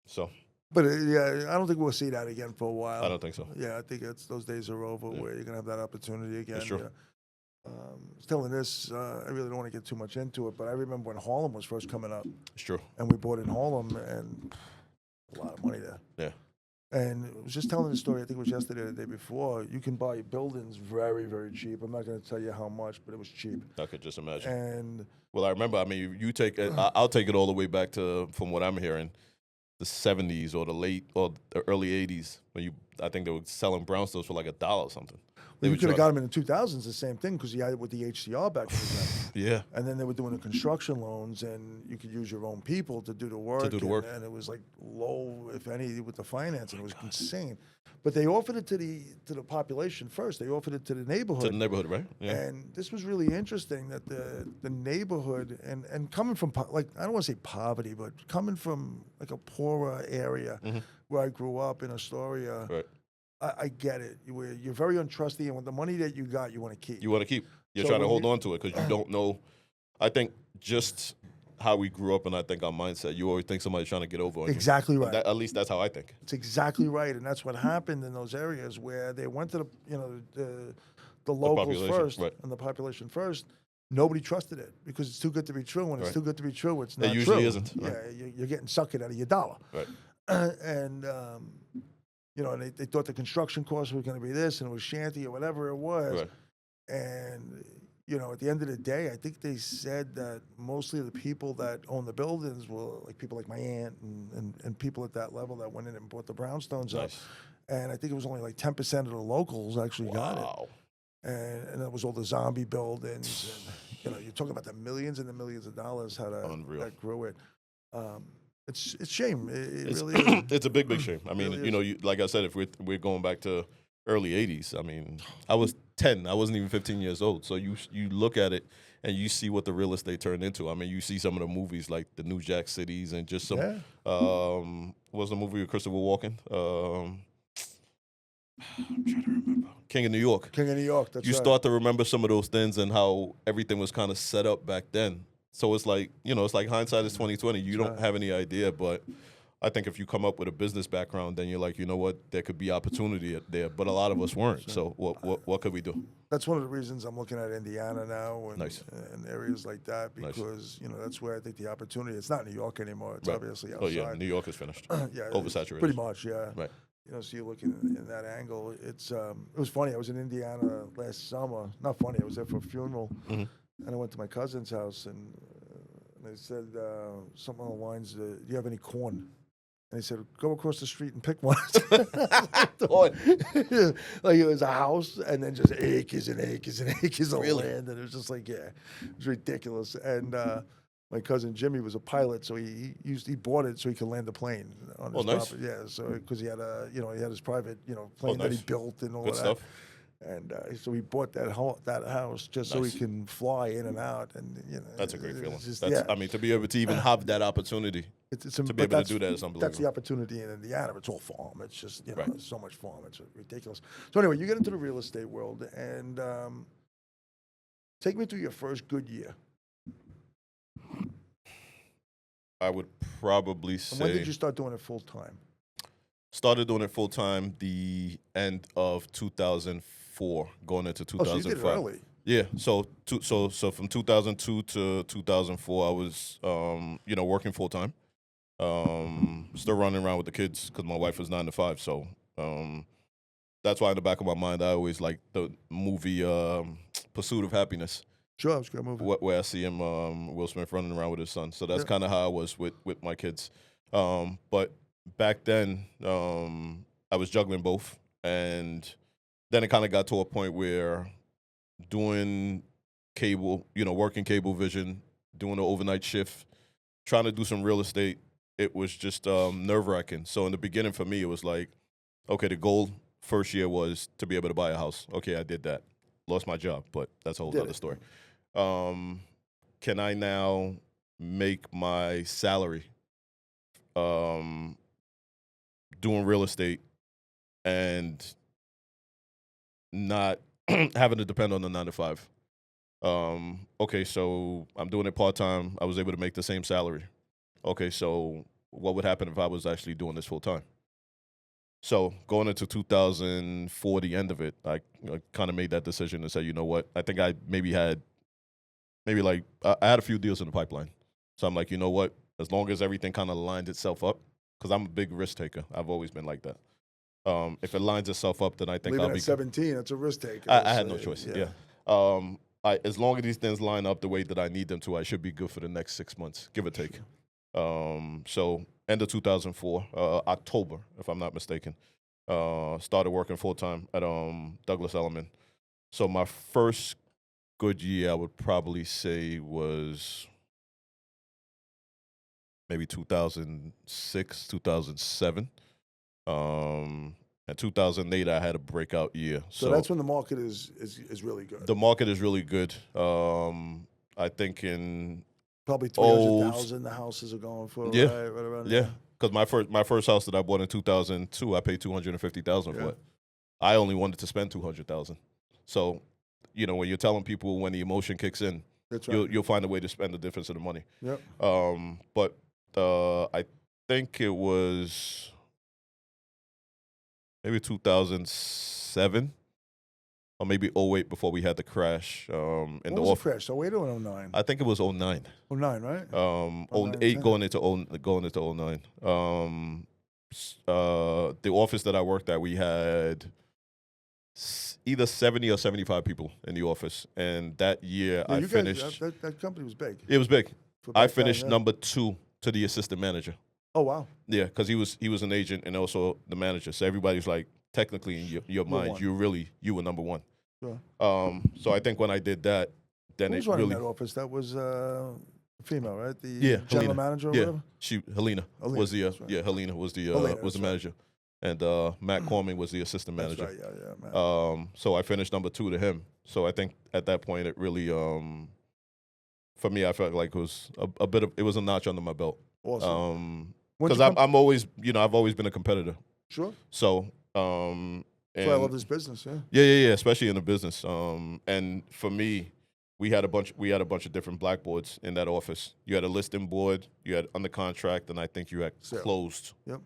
So. But I don't think we'll see that again for a while. I don't think so. Yeah, I think those days are over where you're gonna have that opportunity again. That's true. I was telling this, I really don't want to get too much into it, but I remember when Harlem was first coming up. It's true. And we bought in Harlem, and a lot of money there. Yeah. And I was just telling the story, I think it was yesterday or the day before, you can buy buildings very, very cheap. I'm not going to tell you how much, but it was cheap. I could just imagine. And well, I remember, you take it, I'll take it all the way back to, from what I'm hearing, the 70s or the early 80s when I think they were selling brownstones for like $1 or something. You could have got them in the 2000s, the same thing, because you had it with the HCR back then. Yeah. And then they were doing the construction loans, and you could use your own people to do the work. And it was like low, if any, with the financing. It was insane. But they offered it to the population first. They offered it to the neighborhood. To the neighborhood, right? Yeah. And this was really interesting that the neighborhood, and coming from, like, I don't want to say poverty, but coming from like a poorer area where I grew up in Astoria, right. I get it. You're very untrusty, and with the money that you got, you want to keep. You're trying to hold on to it because you don't know. I think just how we grew up, and I think our mindset, you always think somebody's trying to get over on you. Exactly right. At least that's how I think. It's exactly right, and that's what happened in those areas where they went to the locals first and the population first. Nobody trusted it because it's too good to be true. When it's too good to be true, it's not true. It usually isn't. Yeah, you're getting suckered out of your dollar. Right. And and they thought the construction costs were going to be this, and it was shanty or whatever it was. Right. And at the end of the day, I think they said that mostly the people that own the buildings were like people like my aunt and people at that level that went in and bought the brownstones up. And I think it was only like 10% of the locals actually got it. And it was all the zombie buildings. And, you're talking about the millions and the millions of dollars that grew it. It's a shame. It really is. It's a big shame. I mean, really like I said, if we're going back to early 80s, I mean, I was 10. I wasn't even 15 years old. So you look at it and you see what the real estate turned into. I mean, you see some of the movies like the New Jack Cities and just some, what's the movie with Christopher Walken? I'm trying to remember. King of New York. King of New York, that's right. You start to remember some of those things and how everything was kind of set up back then. So it's like, it's like hindsight is 20/20. You don't have any idea, but I think if you come up with a business background, then you're like, you know what, there could be opportunity there. But a lot of us weren't. So what could we do? That's one of the reasons I'm looking at Indiana now and areas like that because that's where I think the opportunity. It's not New York anymore. It's obviously outside. Oh yeah, New York is finished. Oversaturated. Pretty much, yeah. Right. So you're looking in that angle. It was funny. I was in Indiana last summer. Not funny. I was there for a funeral, and I went to my cousin's house, and they said something along the lines, "Do you have any corn?" And he said, "Go across the street and pick one." Like it was a house, and then just acres and acres and acres of land, and it was just like, it was ridiculous. And my cousin Jimmy was a pilot, so he bought it so he could land a plane on his property. Yeah, so because he had he had his private plane that he built and all that. Stuff. And so he bought that house just so he can fly in and out, and that's a great feeling. I mean, to be able to even have that opportunity, to be able to do that is unbelievable. That's the opportunity in Indiana. It's all farm. It's just so much farm. It's ridiculous. So anyway, you get into the real estate world, and take me through your first good year. I would probably say. And when did you start doing it full time? Started doing it full time the end of 2004, going into 2005. Oh, so you did it early. Yeah, so from 2002 to 2004, I was working full time, still running around with the kids because my wife was 9 to 5. So that's why in the back of my mind I always liked the movie Pursuit of Happiness. Sure, it was a good movie. Where I see him, Will Smith, running around with his son. So that's kind of how I was with my kids. But back then, I was juggling both. And then it kind of got to a point where doing cable, working cable vision, doing an overnight shift, trying to do some real estate, it was just nerve-wracking. So in the beginning for me, it was like, okay, the goal first year was to be able to buy a house. Okay, I did that. Lost my job, but that's a whole other story. Can I now make my salary doing real estate and not having to depend on the 9 to 5? Okay, so I'm doing it part-time. I was able to make the same salary. Okay, so what would happen if I was actually doing this full-time? So going into 2004, the end of it, I kind of made that decision and said, you know what? I think I had a few deals in the pipeline. So I'm like, you know what? As long as everything kind of lines itself up, because I'm a big risk taker. I've always been like that. If it lines itself up, then I think I'll be 17. That's a risk taker. I had no choice. Yeah. As long as these things line up the way that I need them to, I should be good for the next 6 months, give or take. So end of 2004, October, if I'm not mistaken, started working full time at Douglas Elliman. So my first good year, I would probably say, was maybe 2006, 2007. In 2008, I had a breakout year. So that's when the market is really good. The market is really good. I think in probably 300,000 the houses are going for, yeah, right around yeah. there. Because my first house that I bought in 2002, I paid $250,000 for it. I only wanted to spend $200,000. So, when you're telling people when the emotion kicks in, that's right. You'll find a way to spend the difference of the money. Yep. But I think it was maybe 2007 or maybe 08 before we had the crash. When was the crash? 08 or 09? I think it was 09. 09, right? 08 going into 09. The office that I worked at, we had either 70 or 75 people in the office, and that year I finished. That company was big. It was big. I finished number 2 to the assistant manager. Oh wow! Yeah, because he was an agent and also the manager. So everybody's like, technically in your mind, you were number 1. Sure. So I think when I did that, then who was running that office? That was female, right? The general manager or whatever? Helena was the right. Helena was the manager. And Matt Corming was the assistant manager. That's right, yeah, Matt. So I finished number 2 to him. So I think at that point it really, for me, I felt like it was it was a notch under my belt. Awesome. Because I'm always, I've always been a competitor. Sure. So, that's why I love this business. Yeah, especially in the business. And for me, we had a bunch of different blackboards in that office. You had a listing board, you had under contract, and I think you had closed. Yep.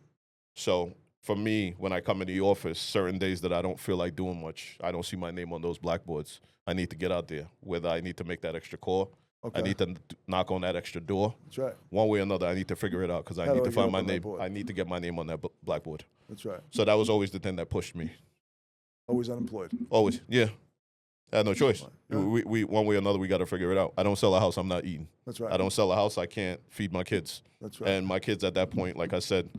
So for me, when I come in the office, certain days that I don't feel like doing much, I don't see my name on those blackboards. I need to get out there, whether I need to make that extra call. Okay. I need to knock on that extra door. That's right. One way or another, I need to figure it out because I need to find my name. I need to get my name on that blackboard. That's right. So that was always the thing that pushed me. Always unemployed. Always, yeah. I had no choice. Yeah. We one way or another, we got to figure it out. I don't sell a house, I'm not eating. That's right. I don't sell a house, I can't feed my kids. That's right. And my kids at that point, like I said,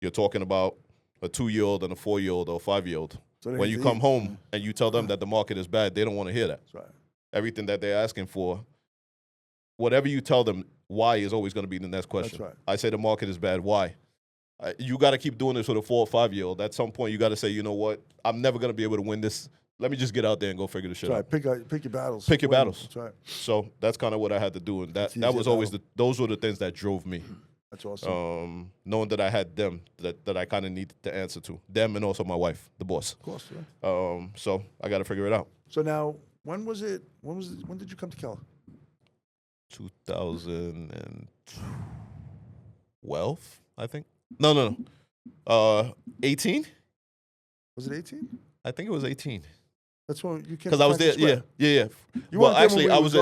you're talking about a 2-year-old and a 4-year-old or a 5-year-old. So when you come home and you tell them that the market is bad, they don't want to hear that. That's right. Everything that they're asking for, whatever you tell them, why is always going to be the next question. That's right. I say the market is bad. Why? You got to keep doing this with a 4 or 5-year-old. At some point, you got to say, you know what? I'm never going to be able to win this. Let me just get out there and go figure the shit out. Pick your battles. Pick your battles. That's right. So that's kind of what I had to do, and that was always those were the things that drove me. That's awesome. Knowing that I had them that I kind of needed to answer to them, and also my wife, the boss. Of course. Yeah. So I got to figure it out. So now, when did you come to Keller? 2012, I think. No. 18. Was it 18? I think it was 18. That's when you came. Because I was there. Yeah. Well, actually, I was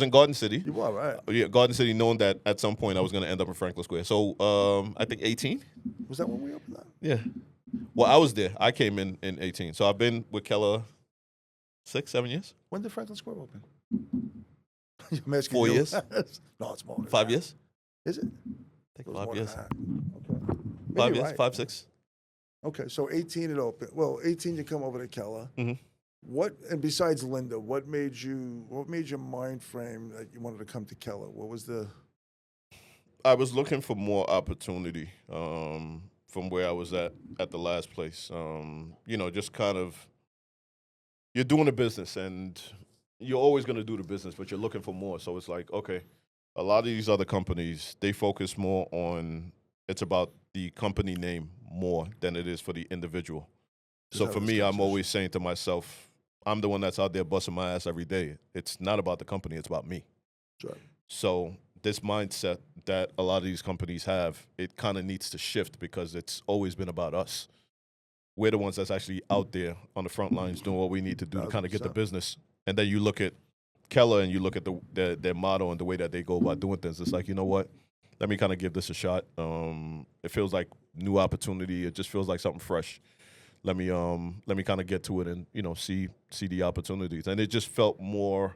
in Garden City. You were, right? Yeah, Garden City, knowing that at some point I was going to end up in Franklin Square. So I think 18. Was that when we opened that? Yeah. Well, I was there. I came in 18. So I've been with Keller 6-7 years. When did Franklin Square open? I'm asking 4 you. years. No, it's more than 5 that. years. Is it? I think 5 years. Okay. 5 years. Right. 5, 6. Okay, so 18 it opened. Well, 18 you come over to Keller. Mm-hmm. What, and besides Linda, what made your mind frame that you wanted to come to Keller? What was the? I was looking for more opportunity from where I was at the last place. Just kind of, you're doing a business and you're always going to do the business, but you're looking for more. So it's like, okay, a lot of these other companies, they focus more on, it's about the company name more than it is for the individual. So for me, I'm always saying to myself, I'm the one that's out there busting my ass every day. It's not about the company, it's about me. Right. So this mindset that a lot of these companies have, it kind of needs to shift because it's always been about us. We're the ones that's actually out there on the front lines doing what we need to do to kind of get the business. And then you look at Keller and you look at their motto and the way that they go about doing things. It's like, you know what? Let me kind of give this a shot. It feels like new opportunity. It just feels like something fresh. Let me kind of get to it and see the opportunities. And it just felt more.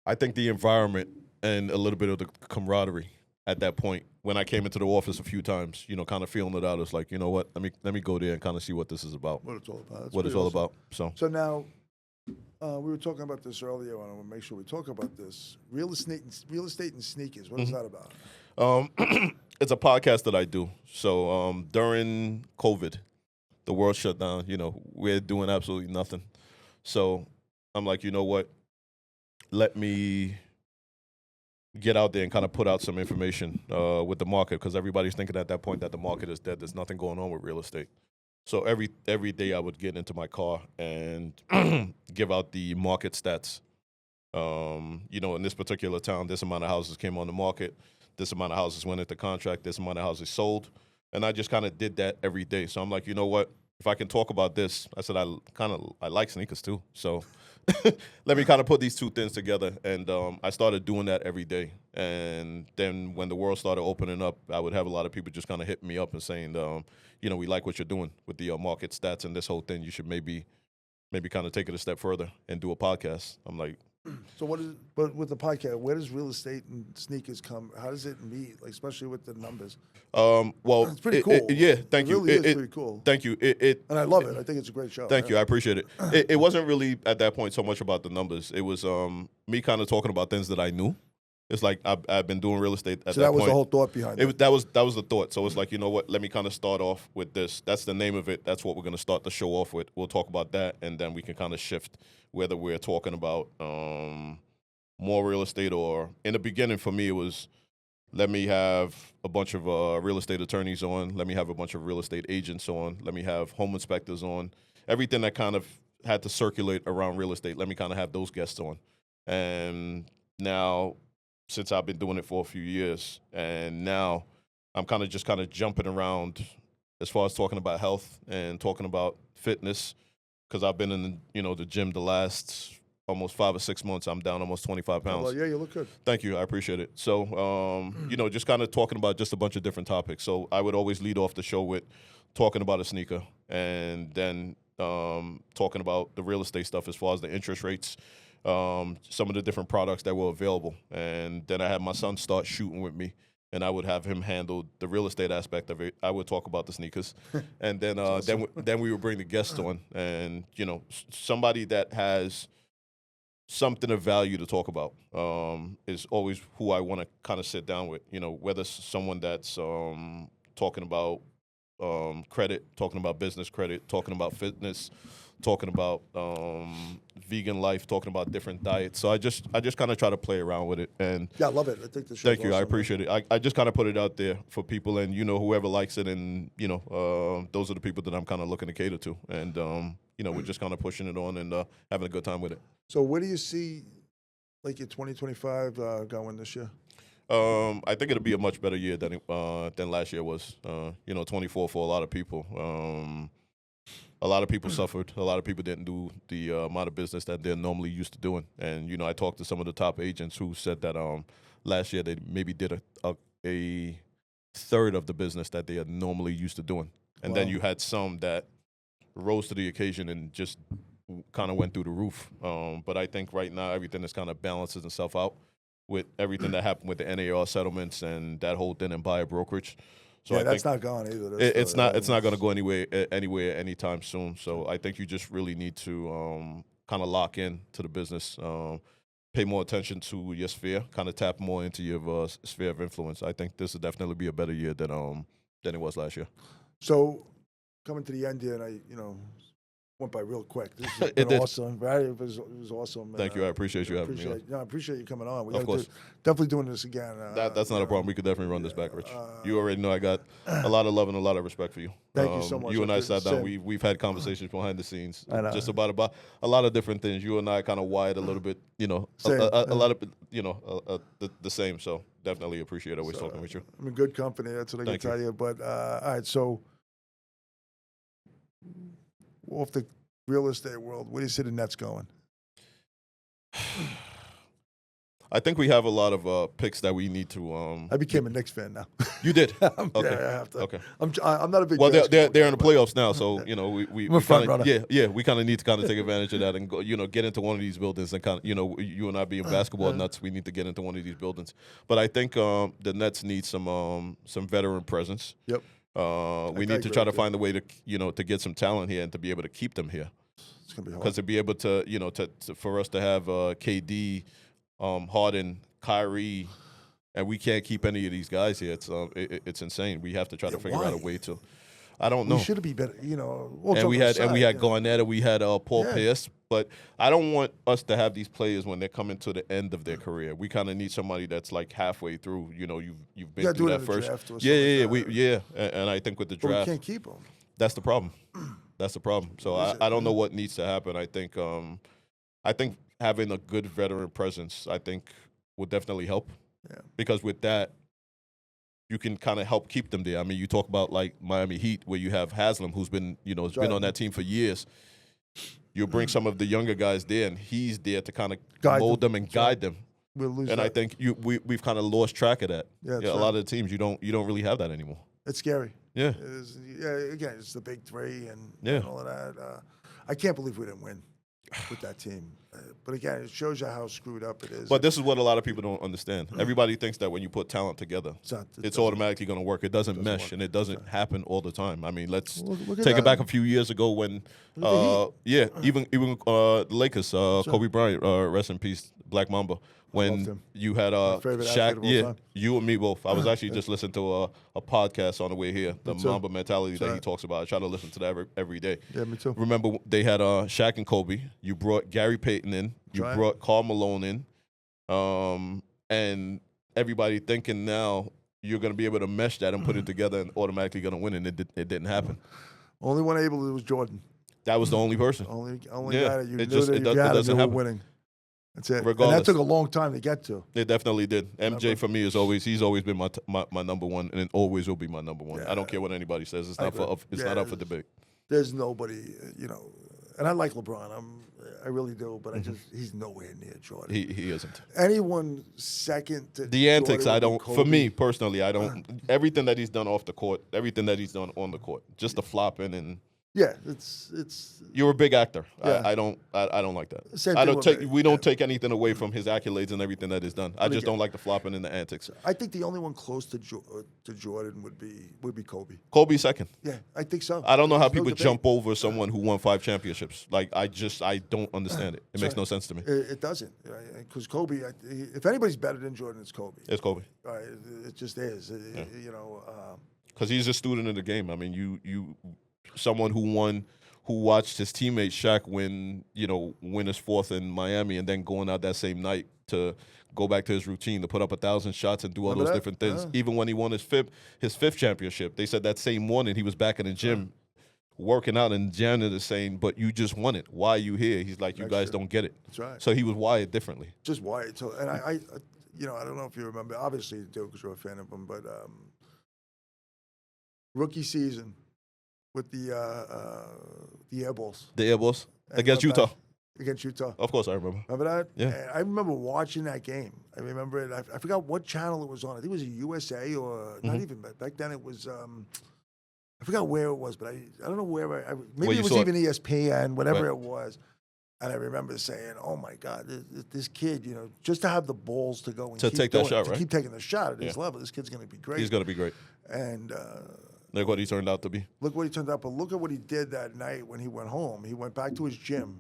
I think the environment and a little bit of the camaraderie at that point. When I came into the office a few times, kind of feeling it out, it's like, you know what, let me go there and kind of see what this is about. What it's all about. That's what it's all about. So now, we were talking about this earlier, and I want to make sure we talk about this. Real estate and sneakers. What is that about? It's a podcast that I do. So during COVID, the world shut down. We're doing absolutely nothing. So I'm like, you know what? Let me get out there and kind of put out some information with the market, because everybody's thinking at that point that the market is dead. There's nothing going on with real estate. So every day I would get into my car and give out the market stats. In this particular town, this amount of houses came on the market, this amount of houses went into contract, this amount of houses sold. And I just kind of did that every day. So I'm like, you know what? If I can talk about this, I said I like sneakers too. So let me kind of put these two things together. And I started doing that every day. And then when the world started opening up, I would have a lot of people just kind of hit me up and saying, we like what you're doing with the market stats and this whole thing. You should maybe kind of take it a step further and do a podcast. I'm like, so but with the podcast, where does real estate and sneakers come? How does it meet, especially with the numbers? Well, it's pretty cool. Thank you. It really is pretty cool. Thank you. And I love it. I think it's a great show. Thank you. I appreciate it. It wasn't really at that point so much about the numbers. It was me kind of talking about things that I knew. It's like I've been doing real estate at that point. So that was the whole thought behind it? That was the thought. So it's like, you know what, let me kind of start off with this. That's the name of it. That's what we're going to start the show off with. We'll talk about that, and then we can kind of shift whether we're talking about more real estate, or in the beginning for me it was, let me have a bunch of real estate attorneys on. Let me have a bunch of real estate agents on. Let me have home inspectors on. Everything that kind of had to circulate around real estate, let me kind of have those guests on. And now, since I've been doing it for a few years, and now I'm kind of jumping around as far as talking about health and talking about fitness, because I've been in the gym the last almost 5 or 6 months. I'm down almost 25 pounds. Well, yeah, you look good. Thank you. I appreciate it. So, just kind of talking about just a bunch of different topics. So I would always lead off the show with talking about a sneaker, and then talking about the real estate stuff as far as the interest rates, some of the different products that were available. And then I had my son start shooting with me, and I would have him handle the real estate aspect of it. I would talk about the sneakers. And then awesome. then we would bring the guests on, and, somebody that has something of value to talk about is always who I want to kind of sit down with, whether it's someone that's talking about credit, talking about business credit, talking about fitness, talking about vegan life, talking about different diets. So I just kind of try to play around with it. And yeah, I love it. I think the show's thank you. Awesome, I appreciate it. I just kind of put it out there for people, and whoever likes it, and those are the people that I'm kind of looking to cater to. And we're just kind of pushing it on and having a good time with it. So where do you see your 2025 going this year? I think it'll be a much better year than last year was. 24 for a lot of people. A lot of people suffered. A lot of people didn't do the amount of business that they're normally used to doing. And I talked to some of the top agents who said that last year they maybe did a third of the business that they are normally used to doing. And Wow. then you had some that rose to the occasion and just kind of went through the roof. But I think right now everything is kind of balances itself out with everything that happened with the NAR settlements and that whole thing in buyer brokerage. So yeah, I that's think not gone either. it's not going to go anywhere anytime soon. So I think you just really need to kind of lock in to the business, pay more attention to your sphere, kind of tap more into your sphere of influence. I think this will definitely be a better year than it was last year. So coming to the end here, and I went by real quick. This has been awesome. Right? It was awesome. Thank you. I appreciate you having me on. I appreciate you coming on. We of course. Definitely doing this again. That's not a problem. We could definitely run this back, Rich. You already know I got a lot of love and a lot of respect for you. Thank you so much. You and I sat down. We've had conversations behind the scenes, I know. just about a lot of different things. You and I kind of wired a little bit, a lot of, the same. So definitely appreciate always talking with you. I'm in good company. That's what I can tell you. But all right, so off the real estate world, where do you see the Nets going? I think we have a lot of picks that we need to. I became a Knicks fan now. You did. Okay. Okay. Yeah, I have to. Okay. I'm not a big. Well, they're basketball in the guy, playoffs now, so you know we I'm a front kinda, runner. yeah, we kind of need to kind of take advantage of that and go, get into one of these buildings and kind of you and I being basketball nuts, we need to get into one of these buildings. But I think the Nets need some veteran presence. Yep. We need to try to find a way to to get some talent here and to be able to keep them here. It's gonna be hard. Because to be able to for us to have KD, Harden, Kyrie, and we can't keep any of these guys here. It's insane. We have to try to figure out a way to. I don't know. We should be better, And we had Garnett, and we had Paul Pierce, but I don't want us to have these players when they're coming to the end of their career. We kind of need somebody that's like halfway through. You've been through that first. And I think with the draft, we can't keep them. That's the problem. That's the problem. So I don't know what needs to happen. I think having a good veteran presence, I think, would definitely help. Yeah. Because with that, you can kind of help keep them there. I mean, you talk about like Miami Heat, where you have Haslam, who's been been on that team for years. You bring some of the younger guys there, and he's there to kind of mold them and guide them. We'll lose and that. I think we've kind of lost track of that. Yeah, a lot of the teams you don't really have that anymore. It's scary. Yeah. Again, it's the big three and all of that. I can't believe we didn't win with that team. But again, it shows you how screwed up it is. But this is what a lot of people don't understand. Everybody thinks that when you put talent together, it's automatically going to work. It doesn't mesh, and it doesn't happen all the time. I mean, let's take it back a few years ago when, even the Lakers, Kobe Bryant, rest in peace, Black Mamba. When you had Shaq, you and me both. I was actually just listening to a podcast on the way here, the Mamba mentality that he talks about. I try to listen to that every day. Yeah, me too. Remember, they had Shaq and Kobe. You brought Gary Payton in. You brought Karl Malone in. And everybody thinking now you're going to be able to mesh that and put it together and automatically going to win, and it didn't happen. Only one able to do was Jordan. That was the only person. Only guy that you knew that you had to happen. winning. That's it. Regardless. And that took a long time to get to. It definitely did. MJ for me he's always been my number one, and it always will be my number one. I don't care what anybody says. It's not not up for debate. There's nobody, and I like LeBron. I really do, but he's nowhere near Jordan. He isn't. Anyone second to the antics, Jordan I don't. Kobe, For me personally, I don't. Everything that he's done off the court, everything that he's done on the court, just the flopping and. Yeah, it's. You're a big actor. Yeah. I don't like that. Same I thing don't with take. me. We don't take anything away from his accolades and everything that is done. I just don't like the flopping and the antics. I think the only one close to Jordan would be Kobe. Kobe second. Yeah, I think so. I don't know how There's people jump over someone who won 5 championships. Like I don't understand it. It makes no sense to me. It doesn't, because Kobe. If anybody's better than Jordan, it's Kobe. It's Kobe. It just is. Because he's a student of the game. I mean, you someone who watched his teammate Shaq win his 4th in Miami, and then going out that same night to go back to his routine to put up 1,000 shots and do all those different things. Even when he won his fifth championship, they said that same morning he was back in the gym working out, and Janet is saying, "But you just won it. Why are you here?" He's like, "You guys don't get it." That's right. So he was wired differently. Just wired. So, and I don't know if you remember. Obviously, you do because you're a fan of him. But rookie season. With the Air Balls. The Air Balls? Against Utah. Against Utah. Of course I remember. Remember that? Yeah. And I remember watching that game. I remember it. I forgot what channel it was on. I think it was a USA or not even. Back then it was, I forgot where it was, but I don't know where. Maybe it was even ESPN, whatever it was. And I remember saying, "Oh my God, this kid, just to have the balls to go and take that shot, right? Keep taking the shot at this level. This kid's going to be great. He's going to be great." And look what he turned out to be. Look what he turned out, but look at what he did that night when he went home. He went back to his gym,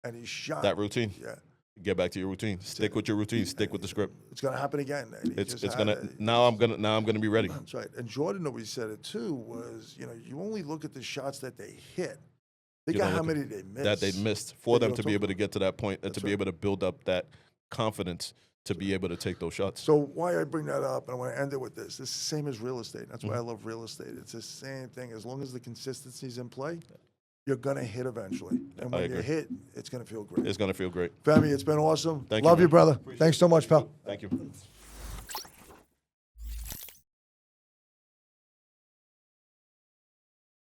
and he shot. That routine. Yeah. Get back to your routine. Stick with your routine. Stick with the script. It's gonna happen again. Now I'm gonna be ready. That's right. And Jordan always said it too. Was you only look at the shots that they hit. Think of how many they missed. That they missed for them to be able to get to that point and to be able to build up that confidence to be able to take those shots. So why I bring that up, and I want to end it with this. It's the same as real estate. That's why I love real estate. It's the same thing. As long as the consistency's in play, you're going to hit eventually. And when you hit, it's going to feel great. It's going to feel great. Femi, it's been awesome. Thank you. Love you, brother. Thanks so much, pal. Thank you.